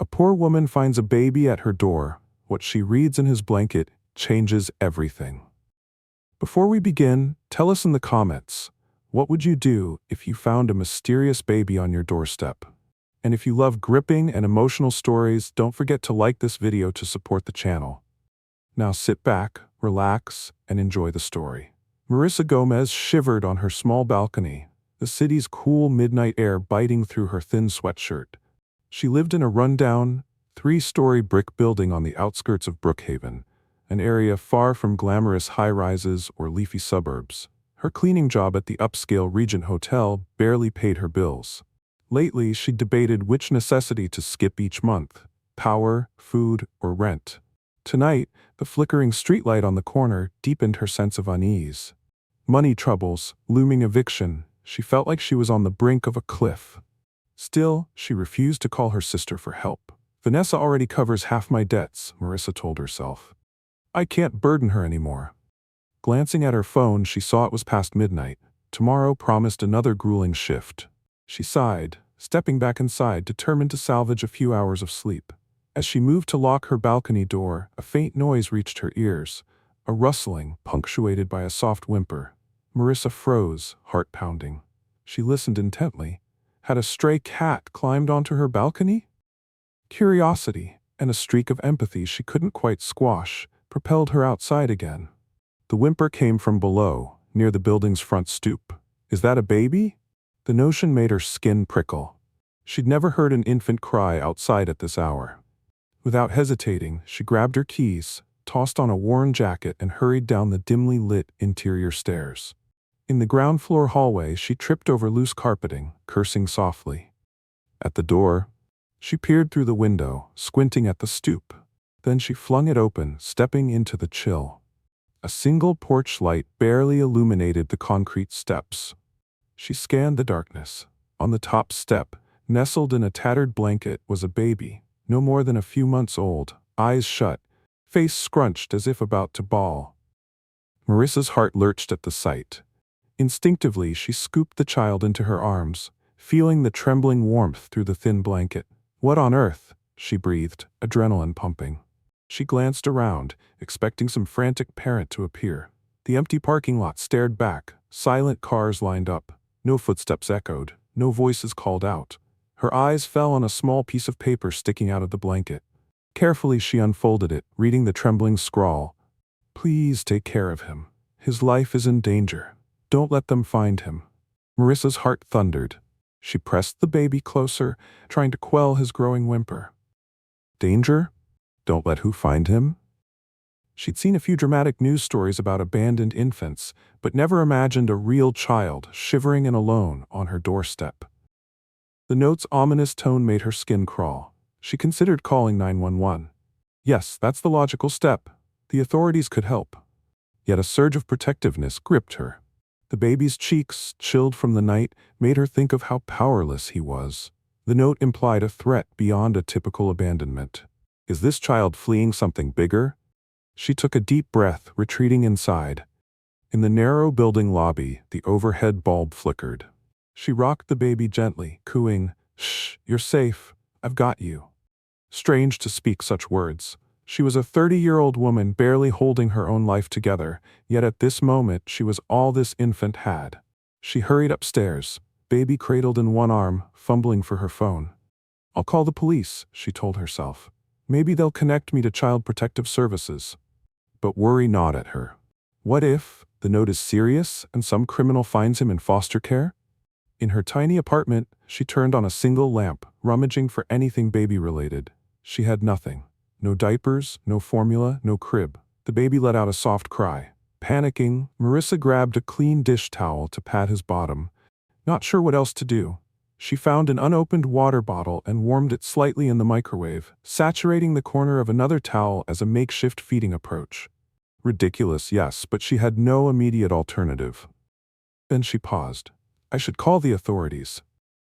A poor woman finds a baby at her door. What she reads in his blanket changes everything. Before we begin, tell us in the comments, what would you do if you found a mysterious baby on your doorstep? And if you love gripping and emotional stories, don't forget to like this video to support the channel. Now sit back, relax, and enjoy the story. Marissa Gomez shivered on her small balcony, the city's cool midnight air biting through her thin sweatshirt. She lived in a rundown, 3-story brick building on the outskirts of Brookhaven, an area far from glamorous high-rises or leafy suburbs. Her cleaning job at the upscale Regent Hotel barely paid her bills. Lately, she debated which necessity to skip each month: power, food, or rent. Tonight, the flickering streetlight on the corner deepened her sense of unease. Money troubles, looming eviction, she felt like she was on the brink of a cliff. Still, she refused to call her sister for help. Vanessa already covers half my debts, Marissa told herself. I can't burden her anymore. Glancing at her phone, she saw it was past midnight. Tomorrow promised another grueling shift. She sighed, stepping back inside, determined to salvage a few hours of sleep. As she moved to lock her balcony door, a faint noise reached her ears, a rustling punctuated by a soft whimper. Marissa froze, heart pounding. She listened intently. Had a stray cat climbed onto her balcony? Curiosity, and a streak of empathy she couldn't quite squash, propelled her outside again. The whimper came from below, near the building's front stoop. Is that a baby? The notion made her skin prickle. She'd never heard an infant cry outside at this hour. Without hesitating, she grabbed her keys, tossed on a worn jacket, and hurried down the dimly lit interior stairs. In the ground floor hallway, she tripped over loose carpeting, cursing softly. At the door, she peered through the window, squinting at the stoop. Then she flung it open, stepping into the chill. A single porch light barely illuminated the concrete steps. She scanned the darkness. On the top step, nestled in a tattered blanket, was a baby, no more than a few months old, eyes shut, face scrunched as if about to bawl. Marissa's heart lurched at the sight. Instinctively, she scooped the child into her arms, feeling the trembling warmth through the thin blanket. What on earth? She breathed, adrenaline pumping. She glanced around, expecting some frantic parent to appear. The empty parking lot stared back, silent cars lined up. No footsteps echoed, no voices called out. Her eyes fell on a small piece of paper sticking out of the blanket. Carefully she unfolded it, reading the trembling scrawl. Please take care of him. His life is in danger. Don't let them find him. Marissa's heart thundered. She pressed the baby closer, trying to quell his growing whimper. Danger? Don't let who find him? She'd seen a few dramatic news stories about abandoned infants, but never imagined a real child shivering and alone on her doorstep. The note's ominous tone made her skin crawl. She considered calling 911. Yes, that's the logical step. The authorities could help. Yet a surge of protectiveness gripped her. The baby's cheeks, chilled from the night, made her think of how powerless he was. The note implied a threat beyond a typical abandonment. Is this child fleeing something bigger? She took a deep breath, retreating inside. In the narrow building lobby, the overhead bulb flickered. She rocked the baby gently, cooing, "Shh, you're safe. I've got you." Strange to speak such words. She was a 30-year-old woman barely holding her own life together, yet at this moment she was all this infant had. She hurried upstairs, baby cradled in one arm, fumbling for her phone. I'll call the police, she told herself. Maybe they'll connect me to Child Protective Services. But worry gnawed at her. What if the note is serious and some criminal finds him in foster care? In her tiny apartment, she turned on a single lamp, rummaging for anything baby-related. She had nothing. No diapers, no formula, no crib. The baby let out a soft cry. Panicking, Marissa grabbed a clean dish towel to pat his bottom. Not sure what else to do. She found an unopened water bottle and warmed it slightly in the microwave, saturating the corner of another towel as a makeshift feeding approach. Ridiculous, yes, but she had no immediate alternative. Then she paused. I should call the authorities.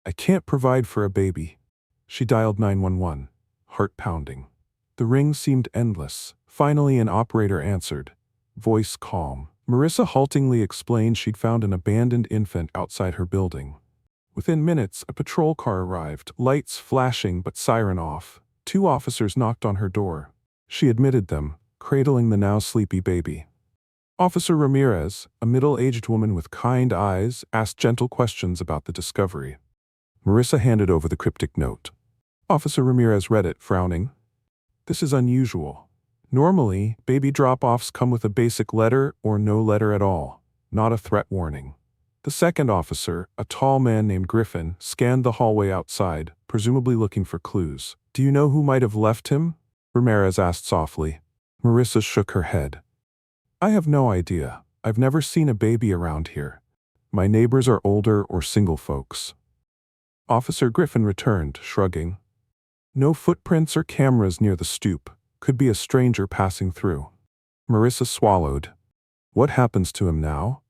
I can't provide for a baby. She dialed 911, heart pounding. The ring seemed endless. Finally, an operator answered, voice calm. Marissa haltingly explained she'd found an abandoned infant outside her building. Within minutes, a patrol car arrived, lights flashing but siren off. 2 officers knocked on her door. She admitted them, cradling the now sleepy baby. Officer Ramirez, a middle-aged woman with kind eyes, asked gentle questions about the discovery. Marissa handed over the cryptic note. Officer Ramirez read it, frowning. This is unusual. Normally, baby drop-offs come with a basic letter or no letter at all, not a threat warning. The second officer, a tall man named Griffin, scanned the hallway outside, presumably looking for clues. Do you know who might have left him? Ramirez asked softly. Marissa shook her head. I have no idea. I've never seen a baby around here. My neighbors are older or single folks. Officer Griffin returned, shrugging. No footprints or cameras near the stoop. Could be a stranger passing through. Marissa swallowed. What happens to him now?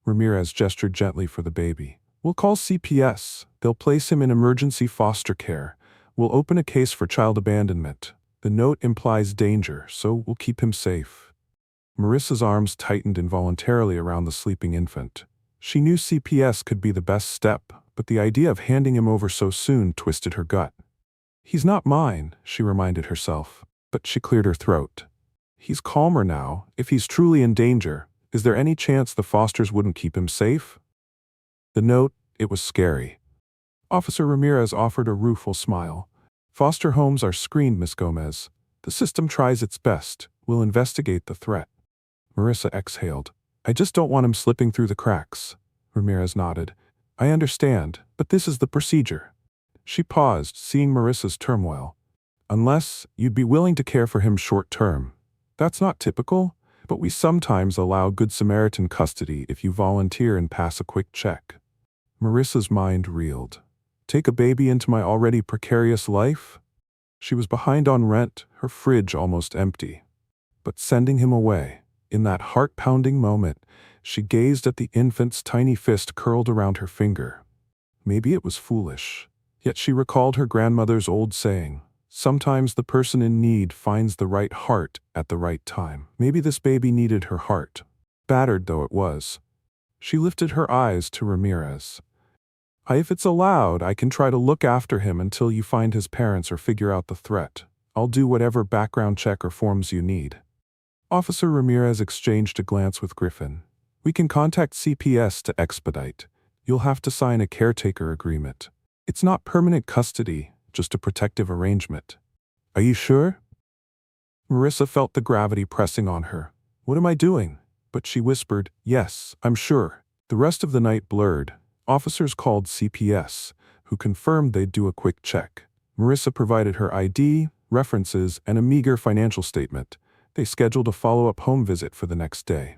Ramirez gestured gently for the baby. We'll call CPS. They'll place him in emergency foster care. We'll open a case for child abandonment. The note implies danger, so we'll keep him safe. Marissa's arms tightened involuntarily around the sleeping infant. She knew CPS could be the best step, but the idea of handing him over so soon twisted her gut. He's not mine, she reminded herself, but she cleared her throat. He's calmer now. If he's truly in danger, is there any chance the fosters wouldn't keep him safe? The note, it was scary. Officer Ramirez offered a rueful smile. Foster homes are screened, Miss Gomez. The system tries its best. We'll investigate the threat. Marissa exhaled. I just don't want him slipping through the cracks. Ramirez nodded. I understand, but this is the procedure. She paused, seeing Marissa's turmoil. Unless you'd be willing to care for him short term. That's not typical, but we sometimes allow Good Samaritan custody if you volunteer and pass a quick check. Marissa's mind reeled. Take a baby into my already precarious life? She was behind on rent, her fridge almost empty. But sending him away, in that heart-pounding moment, she gazed at the infant's tiny fist curled around her finger. Maybe it was foolish. Yet she recalled her grandmother's old saying, sometimes the person in need finds the right heart at the right time. Maybe this baby needed her heart, battered though it was. She lifted her eyes to Ramirez. If it's allowed, I can try to look after him until you find his parents or figure out the threat. I'll do whatever background check or forms you need. Officer Ramirez exchanged a glance with Griffin. We can contact CPS to expedite. You'll have to sign a caretaker agreement. It's not permanent custody, just a protective arrangement. Are you sure? Marissa felt the gravity pressing on her. What am I doing? But she whispered, yes, I'm sure. The rest of the night blurred. Officers called CPS, who confirmed they'd do a quick check. Marissa provided her ID, references, and a meager financial statement. They scheduled a follow-up home visit for the next day.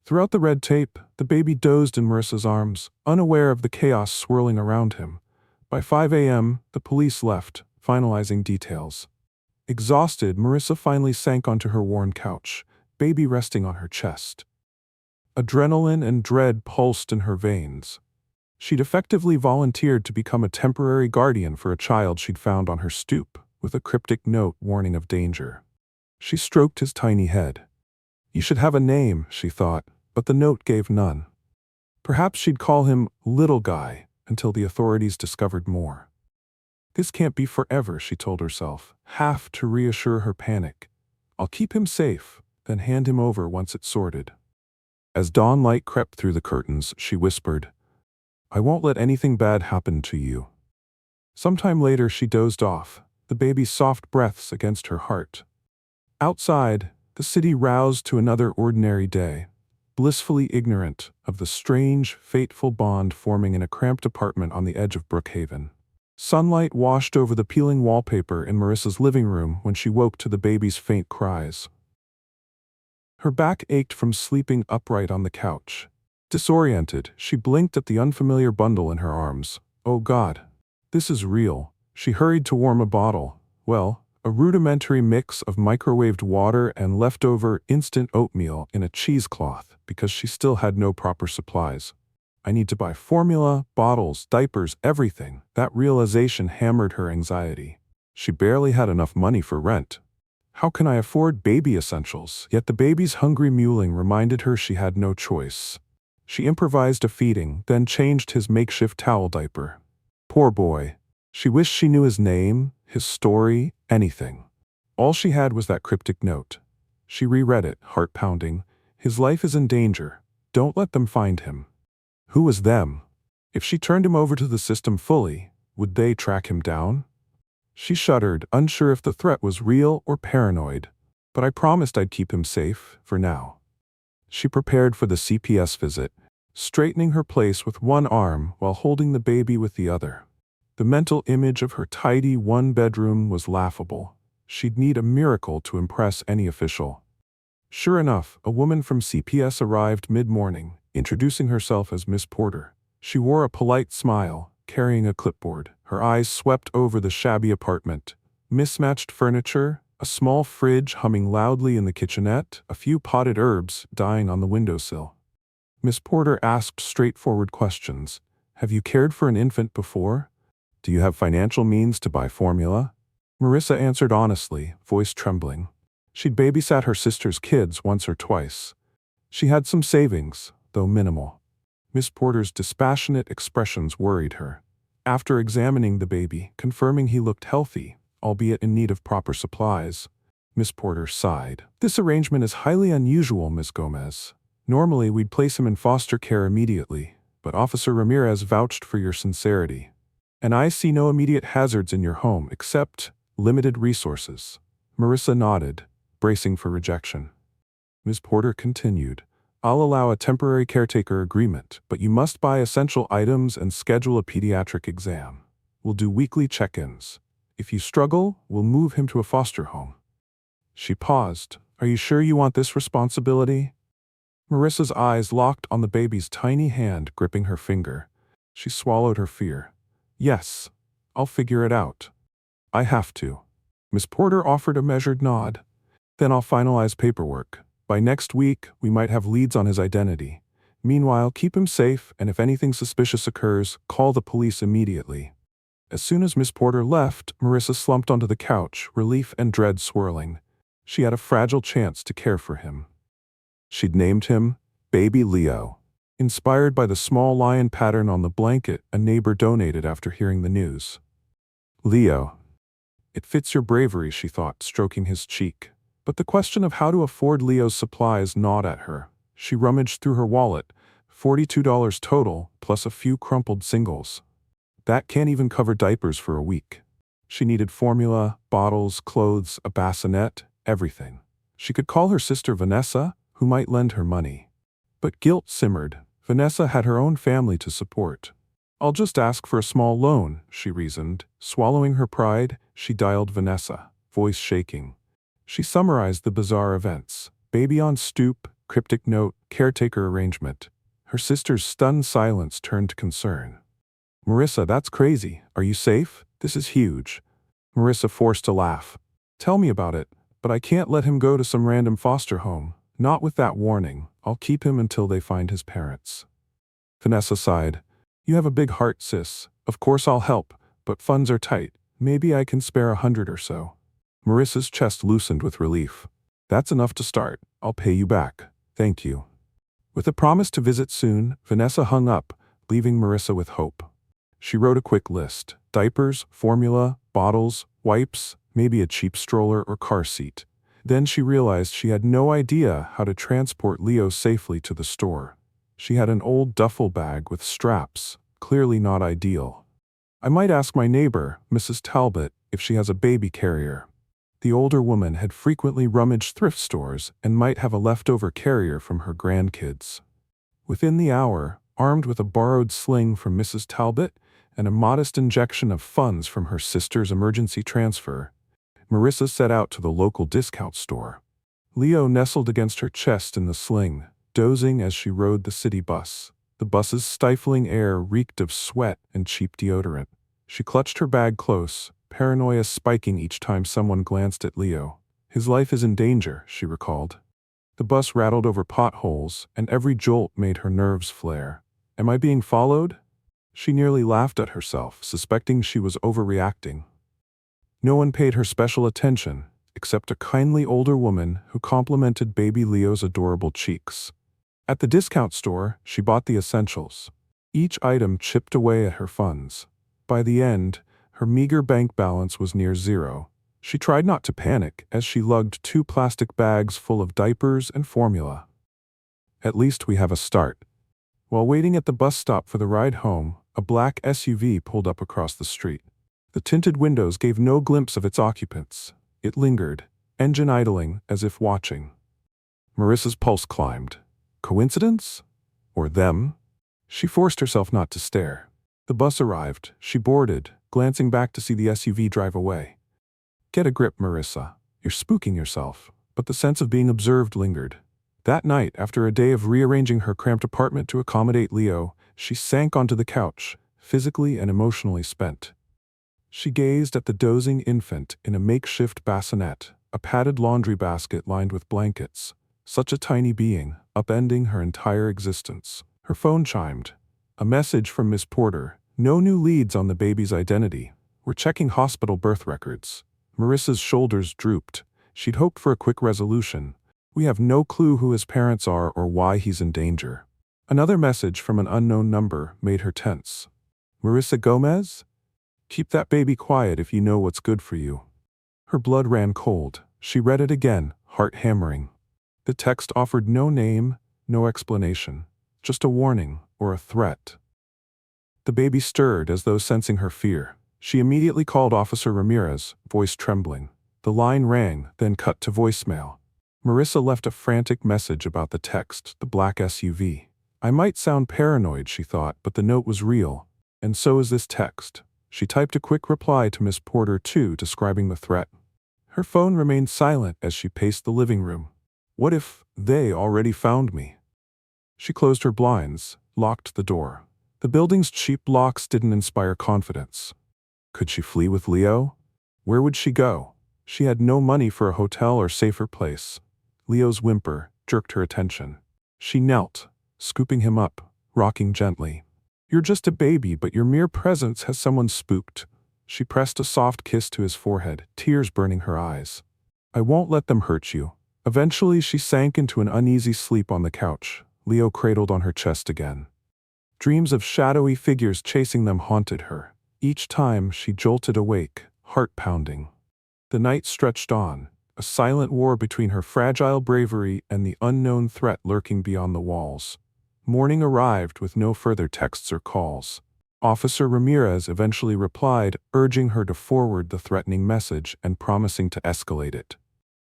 Throughout the red tape, the baby dozed in Marissa's arms, unaware of the chaos swirling around him. By 5 a.m., the police left, finalizing details. Exhausted, Marissa finally sank onto her worn couch, baby resting on her chest. Adrenaline and dread pulsed in her veins. She'd effectively volunteered to become a temporary guardian for a child she'd found on her stoop, with a cryptic note warning of danger. She stroked his tiny head. You should have a name, she thought, but the note gave none. Perhaps she'd call him Little Guy until the authorities discovered more. This can't be forever, she told herself, half to reassure her panic. I'll keep him safe, then hand him over once it's sorted. As dawn light crept through the curtains, she whispered, I won't let anything bad happen to you. Sometime later she dozed off, the baby's soft breaths against her heart. Outside, the city roused to another ordinary day, blissfully ignorant of the strange, fateful bond forming in a cramped apartment on the edge of Brookhaven. Sunlight washed over the peeling wallpaper in Marissa's living room when she woke to the baby's faint cries. Her back ached from sleeping upright on the couch. Disoriented, she blinked at the unfamiliar bundle in her arms. Oh God, this is real. She hurried to warm a bottle. Well, a rudimentary mix of microwaved water and leftover instant oatmeal in a cheesecloth because she still had no proper supplies. I need to buy formula, bottles, diapers, everything. That realization hammered her anxiety. She barely had enough money for rent. How can I afford baby essentials? Yet the baby's hungry mewling reminded her she had no choice. She improvised a feeding, then changed his makeshift towel diaper. Poor boy. She wished she knew his name, his story, anything. All she had was that cryptic note. She reread it, heart pounding. His life is in danger. Don't let them find him. Who was them? If she turned him over to the system fully, would they track him down? She shuddered, unsure if the threat was real or paranoid. But I promised I'd keep him safe, for now. She prepared for the CPS visit, straightening her place with one arm while holding the baby with the other. The mental image of her tidy one-bedroom was laughable. She'd need a miracle to impress any official. Sure enough, a woman from CPS arrived mid-morning, introducing herself as Miss Porter. She wore a polite smile, carrying a clipboard. Her eyes swept over the shabby apartment. Mismatched furniture, a small fridge humming loudly in the kitchenette, a few potted herbs dying on the windowsill. Miss Porter asked straightforward questions. Have you cared for an infant before? Do you have financial means to buy formula? Marissa answered honestly, voice trembling. She'd babysat her sister's kids once or twice. She had some savings, though minimal. Miss Porter's dispassionate expressions worried her. After examining the baby, confirming he looked healthy, albeit in need of proper supplies, Miss Porter sighed. This arrangement is highly unusual, Miss Gomez. Normally, we'd place him in foster care immediately, but Officer Ramirez vouched for your sincerity. And I see no immediate hazards in your home except limited resources. Marissa nodded, bracing for rejection. Ms. Porter continued, I'll allow a temporary caretaker agreement, but you must buy essential items and schedule a pediatric exam. We'll do weekly check-ins. If you struggle, we'll move him to a foster home. She paused. Are you sure you want this responsibility? Marissa's eyes locked on the baby's tiny hand gripping her finger. She swallowed her fear. Yes, I'll figure it out. I have to. Miss Porter offered a measured nod. Then I'll finalize paperwork. By next week, we might have leads on his identity. Meanwhile, keep him safe, and if anything suspicious occurs, call the police immediately. As soon as Miss Porter left, Marissa slumped onto the couch, relief and dread swirling. She had a fragile chance to care for him. She'd named him Baby Leo, inspired by the small lion pattern on the blanket a neighbor donated after hearing the news. Leo. It fits your bravery, she thought, stroking his cheek. But the question of how to afford Leo's supplies gnawed at her. She rummaged through her wallet, $42 total, plus a few crumpled singles. That can't even cover diapers for a week. She needed formula, bottles, clothes, a bassinet, everything. She could call her sister Vanessa, who might lend her money. But guilt simmered. Vanessa had her own family to support. I'll just ask for a small loan, she reasoned. Swallowing her pride, she dialed Vanessa, voice shaking. She summarized the bizarre events. Baby on stoop, cryptic note, caretaker arrangement. Her sister's stunned silence turned to concern. Marissa, that's crazy. Are you safe? This is huge. Marissa forced a laugh. Tell me about it, but I can't let him go to some random foster home. Not with that warning. I'll keep him until they find his parents. Vanessa sighed. You have a big heart, sis. Of course I'll help, but funds are tight. Maybe I can spare 100 or so. Marissa's chest loosened with relief. That's enough to start. I'll pay you back. Thank you. With a promise to visit soon, Vanessa hung up, leaving Marissa with hope. She wrote a quick list. Diapers, formula, bottles, wipes, maybe a cheap stroller or car seat. Then she realized she had no idea how to transport Leo safely to the store. She had an old duffel bag with straps, clearly not ideal. I might ask my neighbor, Mrs. Talbot, if she has a baby carrier. The older woman had frequently rummaged thrift stores and might have a leftover carrier from her grandkids. Within the hour, armed with a borrowed sling from Mrs. Talbot and a modest injection of funds from her sister's emergency transfer, Marissa set out to the local discount store. Leo nestled against her chest in the sling, dozing as she rode the city bus. The bus's stifling air reeked of sweat and cheap deodorant. She clutched her bag close, paranoia spiking each time someone glanced at Leo. His life is in danger, she recalled. The bus rattled over potholes, and every jolt made her nerves flare. Am I being followed? She nearly laughed at herself, suspecting she was overreacting. No one paid her special attention, except a kindly older woman who complimented baby Leo's adorable cheeks. At the discount store, she bought the essentials. Each item chipped away at her funds. By the end, Her meager bank balance was near zero. She tried not to panic as she lugged 2 plastic bags full of diapers and formula. At least we have a start. While waiting at the bus stop for the ride home, a black SUV pulled up across the street. The tinted windows gave no glimpse of its occupants. It lingered, engine idling as if watching. Marissa's pulse climbed. Coincidence? Or them? She forced herself not to stare. The bus arrived. She boarded, glancing back to see the SUV drive away. Get a grip, Marissa. You're spooking yourself. But the sense of being observed lingered. That night, after a day of rearranging her cramped apartment to accommodate Leo, she sank onto the couch, physically and emotionally spent. She gazed at the dozing infant in a makeshift bassinet, a padded laundry basket lined with blankets. Such a tiny being, upending her entire existence. Her phone chimed. A message from Miss Porter. No new leads on the baby's identity. We're checking hospital birth records. Marissa's shoulders drooped. She'd hoped for a quick resolution. We have no clue who his parents are or why he's in danger. Another message from an unknown number made her tense. Marissa Gomez? Keep that baby quiet if you know what's good for you. Her blood ran cold. She read it again, heart hammering. The text offered no name, no explanation, just a warning or a threat. The baby stirred as though sensing her fear. She immediately called Officer Ramirez, voice trembling. The line rang, then cut to voicemail. Marissa left a frantic message about the text, the black SUV. I might sound paranoid, she thought, but the note was real. And so is this text. She typed a quick reply to Miss Porter, too, describing the threat. Her phone remained silent as she paced the living room. What if they already found me? She closed her blinds, locked the door. The building's cheap locks didn't inspire confidence. Could she flee with Leo? Where would she go? She had no money for a hotel or safer place. Leo's whimper jerked her attention. She knelt, scooping him up, rocking gently. You're just a baby, but your mere presence has someone spooked. She pressed a soft kiss to his forehead, tears burning her eyes. I won't let them hurt you. Eventually, she sank into an uneasy sleep on the couch. Leo cradled on her chest again. Dreams of shadowy figures chasing them haunted her. Each time she jolted awake, heart pounding. The night stretched on, a silent war between her fragile bravery and the unknown threat lurking beyond the walls. Morning arrived with no further texts or calls. Officer Ramirez eventually replied, urging her to forward the threatening message and promising to escalate it.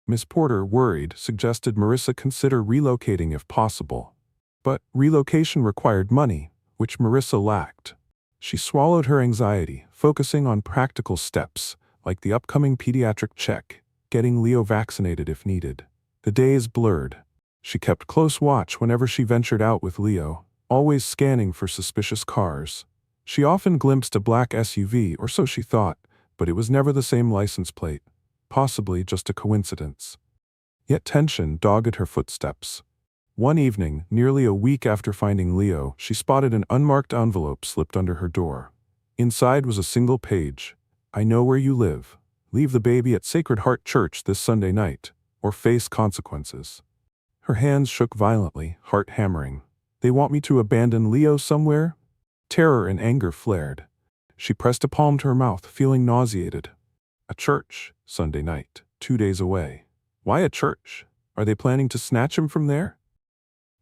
Miss Porter, worried, suggested Marissa consider relocating if possible. But relocation required money, which Marissa lacked. She swallowed her anxiety, focusing on practical steps, like the upcoming pediatric check, getting Leo vaccinated if needed. The days blurred. She kept close watch whenever she ventured out with Leo, always scanning for suspicious cars. She often glimpsed a black SUV, or so she thought, but it was never the same license plate. Possibly just a coincidence. Yet tension dogged her footsteps. One evening, nearly a week after finding Leo, she spotted an unmarked envelope slipped under her door. Inside was a single page. I know where you live. Leave the baby at Sacred Heart Church this Sunday night, or face consequences. Her hands shook violently, heart hammering. They want me to abandon Leo somewhere? Terror and anger flared. She pressed a palm to her mouth, feeling nauseated. A church, Sunday night, 2 days away. Why a church? Are they planning to snatch him from there?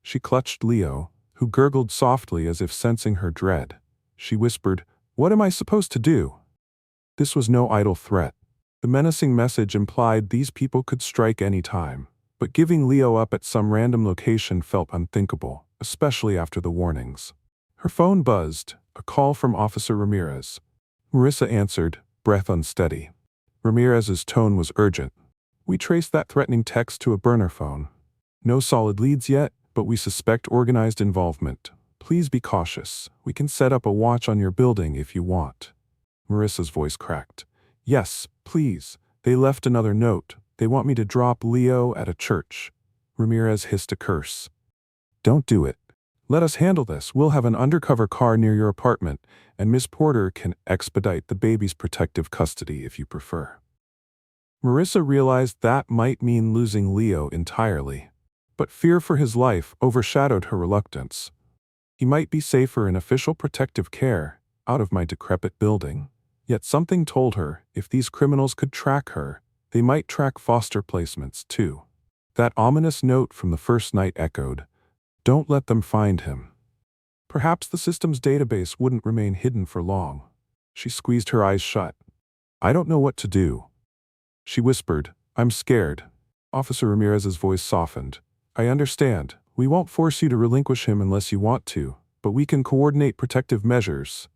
She clutched Leo, who gurgled softly as if sensing her dread. She whispered, What am I supposed to do? This was no idle threat. The menacing message implied these people could strike any time. But giving Leo up at some random location felt unthinkable, especially after the warnings. Her phone buzzed, a call from Officer Ramirez. Marissa answered, breath unsteady. Ramirez's tone was urgent. We traced that threatening text to a burner phone. No solid leads yet, but we suspect organized involvement. Please be cautious. We can set up a watch on your building if you want. Marissa's voice cracked. Yes, please. They left another note. They want me to drop Leo at a church. Ramirez hissed a curse. Don't do it. Let us handle this. We'll have an undercover car near your apartment, and Miss Porter can expedite the baby's protective custody if you prefer. Marissa realized that might mean losing Leo entirely. But fear for his life overshadowed her reluctance. He might be safer in official protective care, out of my decrepit building. Yet something told her if these criminals could track her, they might track foster placements too. That ominous note from the first night echoed, "Don't let them find him." Perhaps the system's database wouldn't remain hidden for long. She squeezed her eyes shut. "I don't know what to do." She whispered, "I'm scared." Officer Ramirez's voice softened. "I understand. We won't force you to relinquish him unless you want to, but we can coordinate protective measures.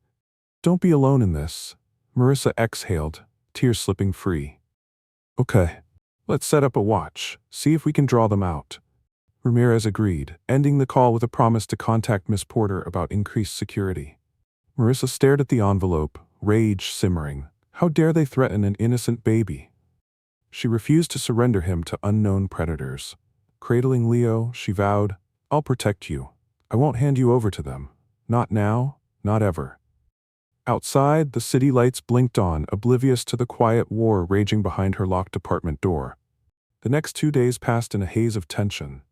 Don't be alone in this." Marissa exhaled, tears slipping free. "Okay. Let's set up a watch, see if we can draw them out." Ramirez agreed, ending the call with a promise to contact Miss Porter about increased security. Marissa stared at the envelope, rage simmering. How dare they threaten an innocent baby? She refused to surrender him to unknown predators. Cradling Leo, she vowed, "I'll protect you. I won't hand you over to them. Not now, not ever." Outside, the city lights blinked on, oblivious to the quiet war raging behind her locked apartment door. The next 2 days passed in a haze of tension.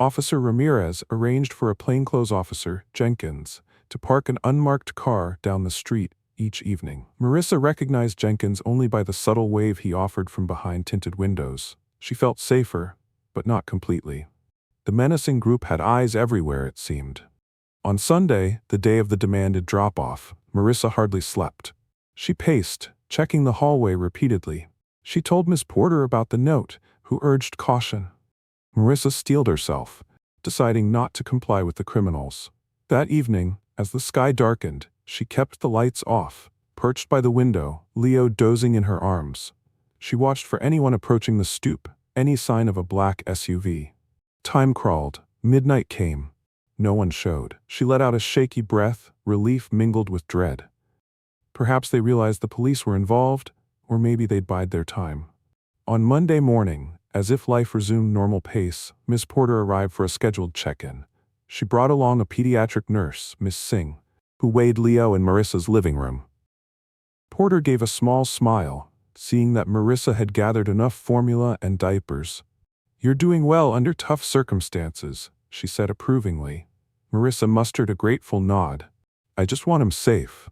Officer Ramirez arranged for a plainclothes officer, Jenkins, to park an unmarked car down the street each evening. Marissa recognized Jenkins only by the subtle wave he offered from behind tinted windows. She felt safer, but not completely. The menacing group had eyes everywhere, it seemed. On Sunday, the day of the demanded drop-off, Marissa hardly slept. She paced, checking the hallway repeatedly. She told Miss Porter about the note, who urged caution. Marissa steeled herself, deciding not to comply with the criminals. That evening, as the sky darkened, she kept the lights off, perched by the window, Leo dozing in her arms. She watched for anyone approaching the stoop, any sign of a black SUV. Time crawled, midnight came. No one showed. She let out a shaky breath, relief mingled with dread. Perhaps they realized the police were involved, or maybe they'd bide their time. On Monday morning, as if life resumed normal pace, Miss Porter arrived for a scheduled check-in. She brought along a pediatric nurse, Miss Singh, who weighed Leo in Marissa's living room. Porter gave a small smile, seeing that Marissa had gathered enough formula and diapers. "You're doing well under tough circumstances," she said approvingly. Marissa mustered a grateful nod. "I just want him safe."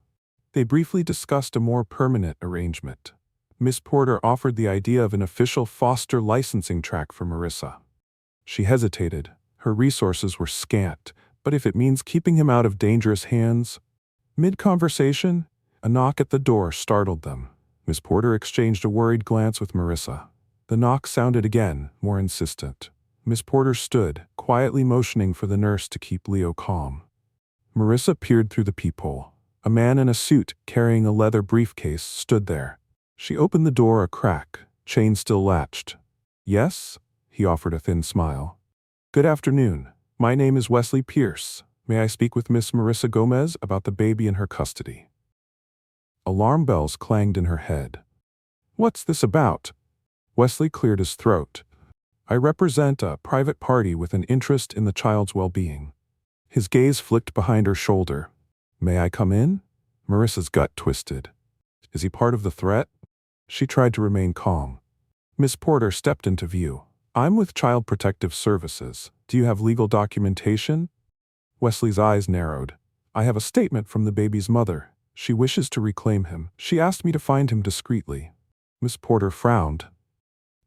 They briefly discussed a more permanent arrangement. Miss Porter offered the idea of an official foster licensing track for Marissa. She hesitated. Her resources were scant, but if it means keeping him out of dangerous hands... Mid-conversation, a knock at the door startled them. Miss Porter exchanged a worried glance with Marissa. The knock sounded again, more insistent. Miss Porter stood, quietly motioning for the nurse to keep Leo calm. Marissa peered through the peephole. A man in a suit, carrying a leather briefcase, stood there. She opened the door a crack, chain still latched. "Yes?" he offered a thin smile. "Good afternoon. My name is Wesley Pierce. May I speak with Miss Marissa Gomez about the baby in her custody?" Alarm bells clanged in her head. "What's this about?" Wesley cleared his throat. "I represent a private party with an interest in the child's well-being." His gaze flicked behind her shoulder. "May I come in?" Marissa's gut twisted. Is he part of the threat? She tried to remain calm. Miss Porter stepped into view. "I'm with Child Protective Services. Do you have legal documentation?" Wesley's eyes narrowed. "I have a statement from the baby's mother. She wishes to reclaim him. She asked me to find him discreetly." Miss Porter frowned.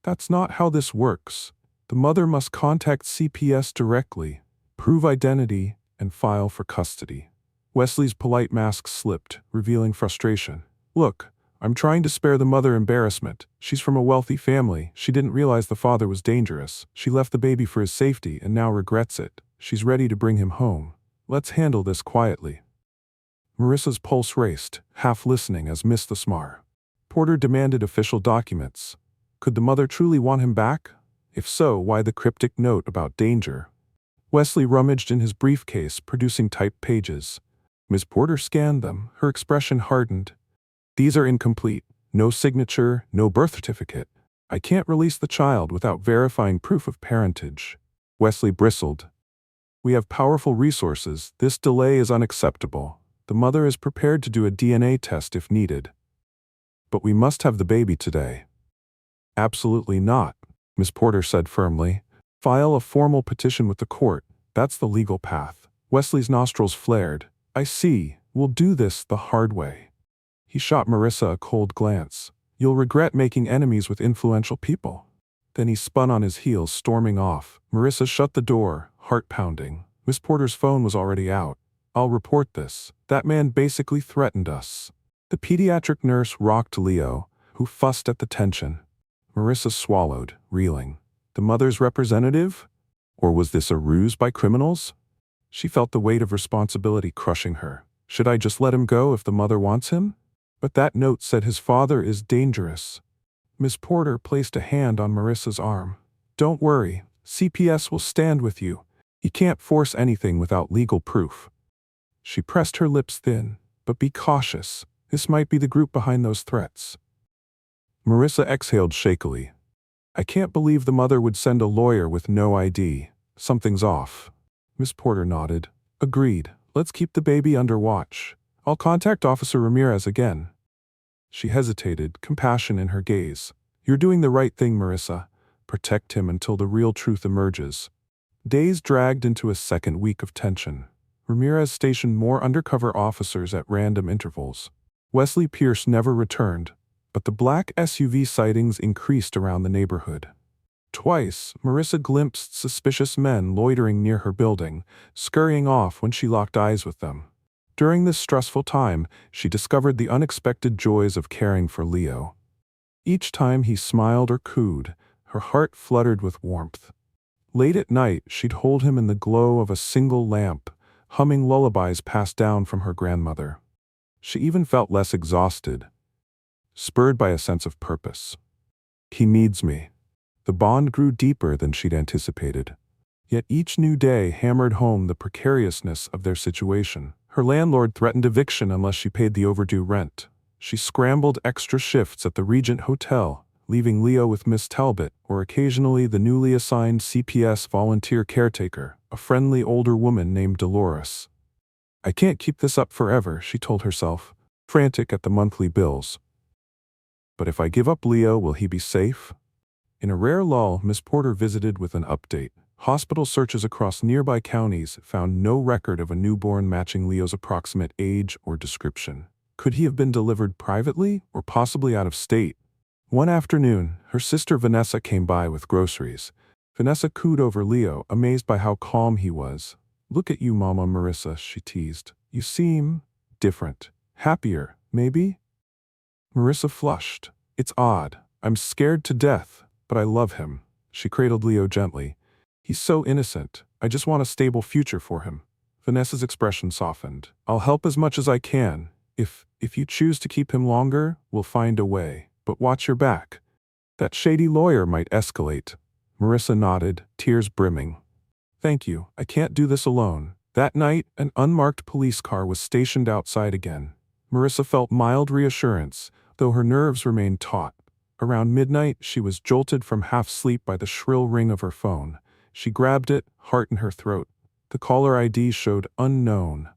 "That's not how this works. The mother must contact CPS directly, prove identity, and file for custody." Wesley's polite mask slipped, revealing frustration. "Look, I'm trying to spare the mother embarrassment. She's from a wealthy family. She didn't realize the father was dangerous. She left the baby for his safety and now regrets it. She's ready to bring him home. Let's handle this quietly." Marissa's pulse raced, half listening as Miss the Smar. Porter demanded official documents. Could the mother truly want him back? If so, why the cryptic note about danger? Wesley rummaged in his briefcase, producing typed pages. Miss Porter scanned them, her expression hardened. "These are incomplete. No signature, no birth certificate. I can't release the child without verifying proof of parentage." Wesley bristled. "We have powerful resources. This delay is unacceptable. The mother is prepared to do a DNA test if needed. But we must have the baby today." "Absolutely not," Miss Porter said firmly. "File a formal petition with the court. That's the legal path." Wesley's nostrils flared. "I see. We'll do this the hard way." He shot Marissa a cold glance. "You'll regret making enemies with influential people." Then he spun on his heels, storming off. Marissa shut the door, heart pounding. Miss Porter's phone was already out. "I'll report this. That man basically threatened us." The pediatric nurse rocked Leo, who fussed at the tension. Marissa swallowed, reeling. The mother's representative? Or was this a ruse by criminals? She felt the weight of responsibility crushing her. Should I just let him go if the mother wants him? But that note said his father is dangerous. Miss Porter placed a hand on Marissa's arm. "Don't worry, CPS will stand with you. You can't force anything without legal proof." She pressed her lips thin. "But be cautious. This might be the group behind those threats." Marissa exhaled shakily. "I can't believe the mother would send a lawyer with no ID. Something's off." Miss Porter nodded. "Agreed. Let's keep the baby under watch. I'll contact Officer Ramirez again." She hesitated, compassion in her gaze. "You're doing the right thing, Marissa. Protect him until the real truth emerges." Days dragged into a second week of tension. Ramirez stationed more undercover officers at random intervals. Wesley Pierce never returned, but the black SUV sightings increased around the neighborhood. Twice, Marissa glimpsed suspicious men loitering near her building, scurrying off when she locked eyes with them. During this stressful time, she discovered the unexpected joys of caring for Leo. Each time he smiled or cooed, her heart fluttered with warmth. Late at night, she'd hold him in the glow of a single lamp, humming lullabies passed down from her grandmother. She even felt less exhausted, spurred by a sense of purpose. "He needs me." The bond grew deeper than she'd anticipated. Yet each new day hammered home the precariousness of their situation. Her landlord threatened eviction unless she paid the overdue rent. She scrambled extra shifts at the Regent Hotel, leaving Leo with Miss Talbot, or occasionally the newly assigned CPS volunteer caretaker, a friendly older woman named Dolores. "I can't keep this up forever," she told herself, frantic at the monthly bills. "But if I give up Leo, will he be safe?" In a rare lull, Miss Porter visited with an update. Hospital searches across nearby counties found no record of a newborn matching Leo's approximate age or description. Could he have been delivered privately or possibly out of state? One afternoon, her sister Vanessa came by with groceries. Vanessa cooed over Leo, amazed by how calm he was. "Look at you, Mama Marissa," she teased. "You seem different. Happier, maybe?" Marissa flushed. "It's odd. I'm scared to death, but I love him." She cradled Leo gently. "He's so innocent. I just want a stable future for him." Vanessa's expression softened. "I'll help as much as I can. If you choose to keep him longer, we'll find a way. But watch your back. That shady lawyer might escalate." Marissa nodded, tears brimming. "Thank you. I can't do this alone." That night, an unmarked police car was stationed outside again. Marissa felt mild reassurance, though her nerves remained taut. Around midnight, she was jolted from half-sleep by the shrill ring of her phone. She grabbed it, heart in her throat. The caller ID showed unknown.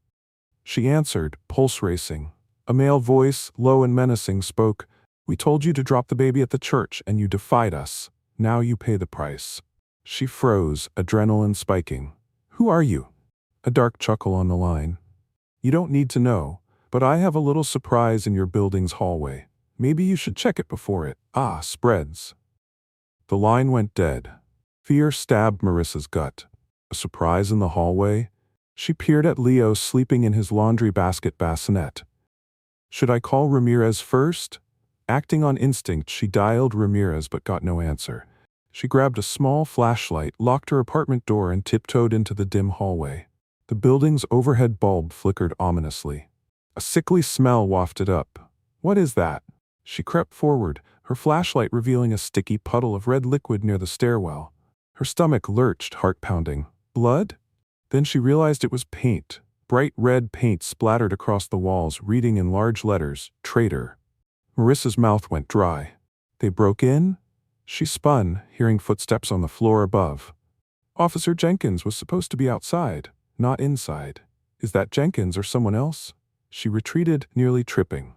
She answered, pulse racing. A male voice, low and menacing, spoke, "We told you to drop the baby at the church, and you defied us. Now you pay the price." She froze, adrenaline spiking. "Who are you?" A dark chuckle on the line. "You don't need to know, but I have a little surprise in your building's hallway. Maybe you should check it before it, spreads." The line went dead. Fear stabbed Marissa's gut. A surprise in the hallway? She peered at Leo sleeping in his laundry basket bassinet. Should I call Ramirez first? Acting on instinct, she dialed Ramirez but got no answer. She grabbed a small flashlight, locked her apartment door, and tiptoed into the dim hallway. The building's overhead bulb flickered ominously. A sickly smell wafted up. "What is that?" She crept forward, her flashlight revealing a sticky puddle of red liquid near the stairwell. Her stomach lurched, heart pounding. Blood? Then she realized it was paint. Bright red paint splattered across the walls, reading in large letters, "Traitor." Marissa's mouth went dry. They broke in? She spun, hearing footsteps on the floor above. Officer Jenkins was supposed to be outside, not inside. Is that Jenkins or someone else? She retreated, nearly tripping.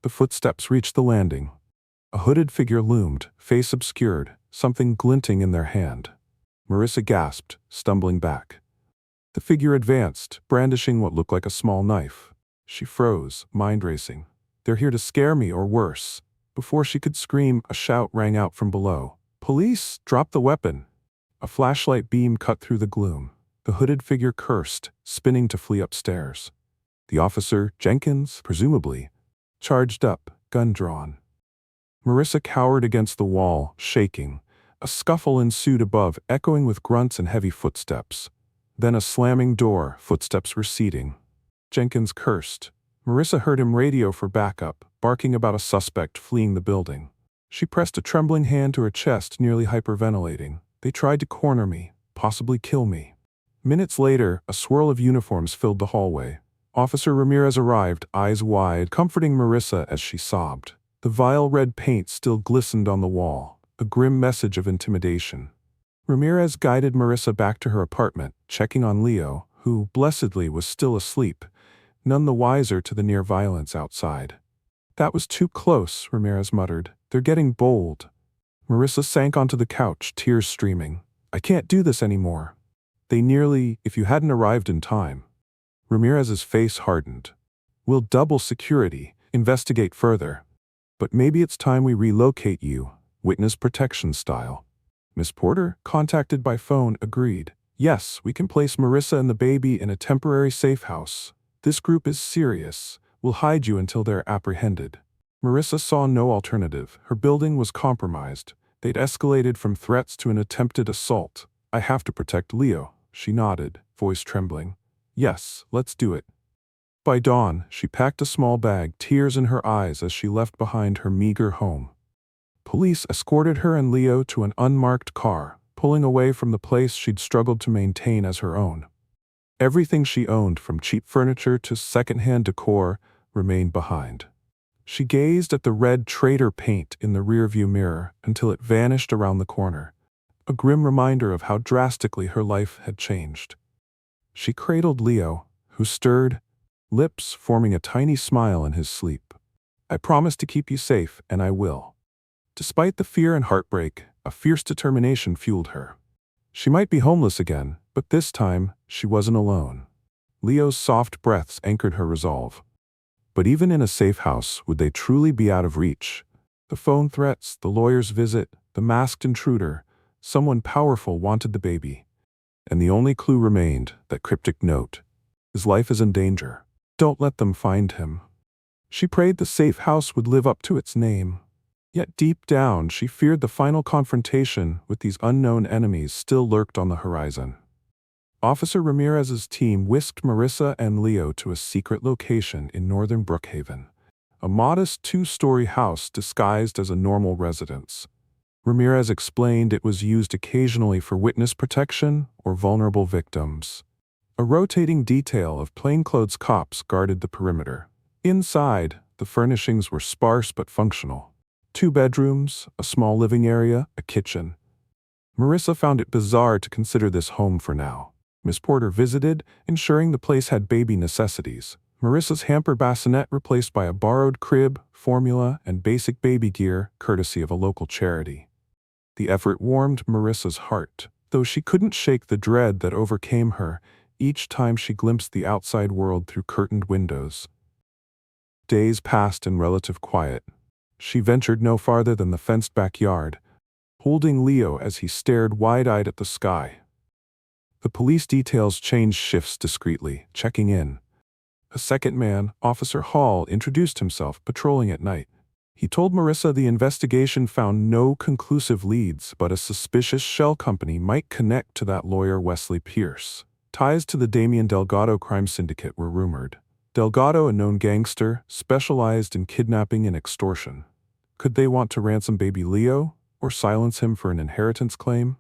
The footsteps reached the landing. A hooded figure loomed, face obscured, something glinting in their hand. Marissa gasped, stumbling back. The figure advanced, brandishing what looked like a small knife. She froze, mind racing. They're here to scare me or worse. Before she could scream, a shout rang out from below. Police, drop the weapon. A flashlight beam cut through the gloom. The hooded figure cursed, spinning to flee upstairs. The officer, Jenkins, presumably, charged up, gun drawn. Marissa cowered against the wall, shaking. A scuffle ensued above, echoing with grunts and heavy footsteps. Then a slamming door, footsteps receding. Jenkins cursed. Marissa heard him radio for backup, barking about a suspect fleeing the building. She pressed a trembling hand to her chest, nearly hyperventilating. They tried to corner me, possibly kill me. Minutes later, a swirl of uniforms filled the hallway. Officer Ramirez arrived, eyes wide, comforting Marissa as she sobbed. The vile red paint still glistened on the wall, a grim message of intimidation. Ramirez guided Marissa back to her apartment, checking on Leo, who, blessedly, was still asleep, none the wiser to the near violence outside. That was too close, Ramirez muttered. They're getting bold. Marissa sank onto the couch, tears streaming. I can't do this anymore. If you hadn't arrived in time. Ramirez's face hardened. We'll double security, investigate further. But maybe it's time we relocate you, witness protection style. Miss Porter, contacted by phone, agreed. Yes, we can place Marissa and the baby in a temporary safe house. This group is serious. We'll hide you until they're apprehended. Marissa saw no alternative. Her building was compromised. They'd escalated from threats to an attempted assault. I have to protect Leo, she nodded, voice trembling. Yes, let's do it. By dawn, she packed a small bag, tears in her eyes as she left behind her meager home. Police escorted her and Leo to an unmarked car, pulling away from the place she'd struggled to maintain as her own. Everything she owned, from cheap furniture to second-hand decor, remained behind. She gazed at the red Trader paint in the rearview mirror until it vanished around the corner, a grim reminder of how drastically her life had changed. She cradled Leo, who stirred, lips forming a tiny smile in his sleep. I promise to keep you safe, and I will. Despite the fear and heartbreak, a fierce determination fueled her. She might be homeless again, but this time, she wasn't alone. Leo's soft breaths anchored her resolve. But even in a safe house, would they truly be out of reach? The phone threats, the lawyer's visit, the masked intruder, someone powerful wanted the baby. And the only clue remained, that cryptic note. His life is in danger. Don't let them find him. She prayed the safe house would live up to its name. Yet deep down, she feared the final confrontation with these unknown enemies still lurked on the horizon. Officer Ramirez's team whisked Marissa and Leo to a secret location in northern Brookhaven, a modest 2-story house disguised as a normal residence. Ramirez explained it was used occasionally for witness protection or vulnerable victims. A rotating detail of plainclothes cops guarded the perimeter. Inside, the furnishings were sparse but functional. 2 bedrooms, a small living area, a kitchen. Marissa found it bizarre to consider this home for now. Miss Porter visited, ensuring the place had baby necessities. Marissa's hamper bassinet replaced by a borrowed crib, formula, and basic baby gear, courtesy of a local charity. The effort warmed Marissa's heart, though she couldn't shake the dread that overcame her each time she glimpsed the outside world through curtained windows. Days passed in relative quiet. She ventured no farther than the fenced backyard, holding Leo as he stared wide-eyed at the sky. The police details changed shifts discreetly, checking in. A second man, Officer Hall, introduced himself, patrolling at night. He told Marissa the investigation found no conclusive leads, but a suspicious shell company might connect to that lawyer Wesley Pierce. Ties to the Damien Delgado crime syndicate were rumored. Delgado, a known gangster, specialized in kidnapping and extortion. Could they want to ransom baby Leo, or silence him for an inheritance claim?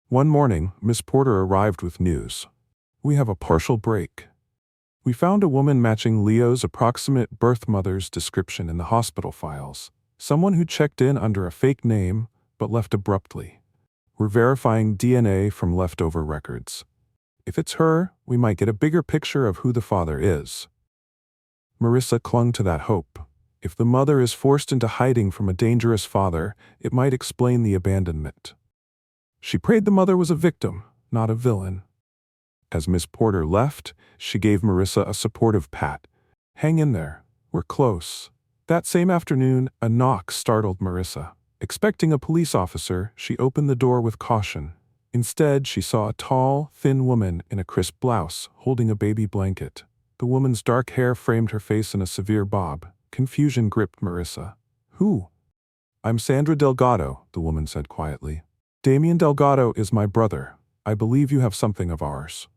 One morning, Miss Porter arrived with news. We have a partial break. We found a woman matching Leo's approximate birth mother's description in the hospital files. Someone who checked in under a fake name, but left abruptly. We're verifying DNA from leftover records. If it's her, we might get a bigger picture of who the father is. Marissa clung to that hope. If the mother is forced into hiding from a dangerous father, it might explain the abandonment. She prayed the mother was a victim, not a villain. As Miss Porter left, she gave Marissa a supportive pat. Hang in there. We're close. That same afternoon, a knock startled Marissa. Expecting a police officer, she opened the door with caution. Instead, she saw a tall, thin woman in a crisp blouse, holding a baby blanket. The woman's dark hair framed her face in a severe bob. Confusion gripped Marissa. Who? I'm Sandra Delgado, the woman said quietly. Damien Delgado is my brother. I believe you have something of ours.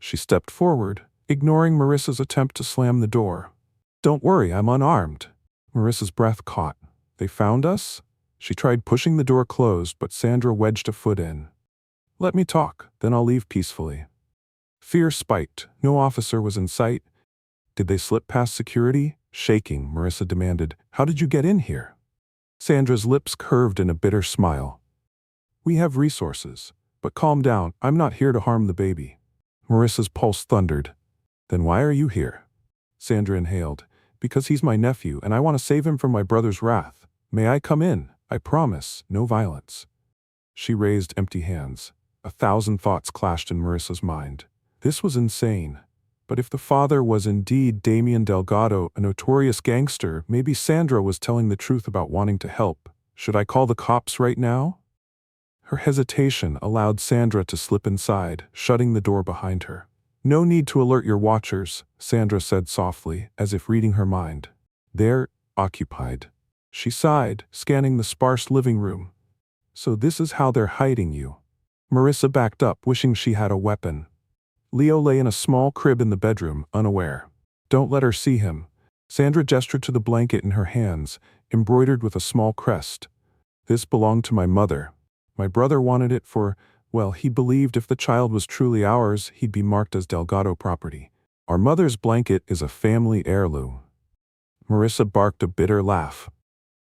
She stepped forward, ignoring Marissa's attempt to slam the door. Don't worry, I'm unarmed. Marissa's breath caught. They found us? She tried pushing the door closed, but Sandra wedged a foot in. Let me talk, then I'll leave peacefully. Fear spiked. No officer was in sight. Did they slip past security? Shaking, Marissa demanded, How did you get in here? Sandra's lips curved in a bitter smile. We have resources. But calm down, I'm not here to harm the baby. Marissa's pulse thundered. Then why are you here? Sandra inhaled. Because he's my nephew, and I want to save him from my brother's wrath. May I come in? I promise, no violence. She raised empty hands. 1,000 thoughts clashed in Marissa's mind. This was insane. But if the father was indeed Damien Delgado, a notorious gangster, maybe Sandra was telling the truth about wanting to help. Should I call the cops right now? Her hesitation allowed Sandra to slip inside, shutting the door behind her. No need to alert your watchers, Sandra said softly, as if reading her mind. They're occupied. She sighed, scanning the sparse living room. So this is how they're hiding you. Marissa backed up, wishing she had a weapon. Leo lay in a small crib in the bedroom, unaware. Don't let her see him. Sandra gestured to the blanket in her hands, embroidered with a small crest. This belonged to my mother. My brother wanted it for, well, he believed if the child was truly ours, he'd be marked as Delgado property. Our mother's blanket is a family heirloom. Marissa barked a bitter laugh.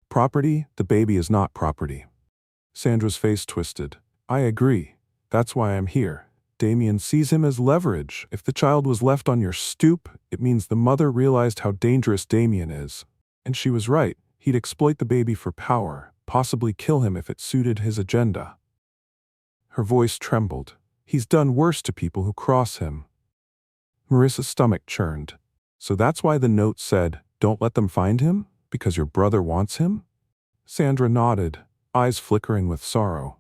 Property? The baby is not property. Sandra's face twisted. I agree. That's why I'm here. Damien sees him as leverage. If the child was left on your stoop, it means the mother realized how dangerous Damien is. And she was right. He'd exploit the baby for power, possibly kill him if it suited his agenda. Her voice trembled. He's done worse to people who cross him. Marissa's stomach churned. So that's why the note said, don't let them find him? Because your brother wants him? Sandra nodded, eyes flickering with sorrow.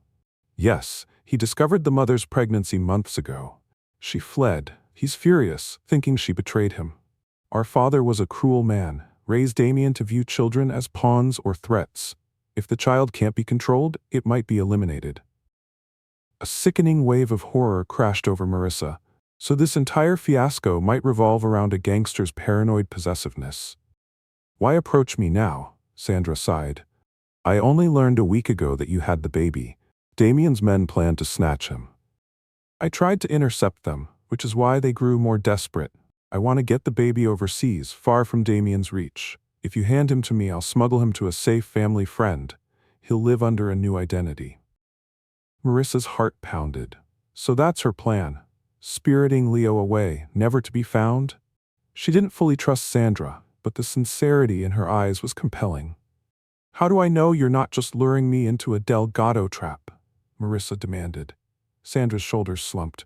Yes, he discovered the mother's pregnancy months ago. She fled. He's furious, thinking she betrayed him. Our father was a cruel man, raised Damien to view children as pawns or threats. If the child can't be controlled, it might be eliminated. A sickening wave of horror crashed over Marissa. So this entire fiasco might revolve around a gangster's paranoid possessiveness. Why approach me now? Sandra sighed. I only learned a week ago that you had the baby. Damien's men planned to snatch him. I tried to intercept them, which is why they grew more desperate. I want to get the baby overseas, far from Damien's reach. If you hand him to me, I'll smuggle him to a safe family friend. He'll live under a new identity. Marissa's heart pounded. So that's her plan. Spiriting Leo away, never to be found? She didn't fully trust Sandra, but the sincerity in her eyes was compelling. How do I know you're not just luring me into a Delgado trap? Marissa demanded. Sandra's shoulders slumped.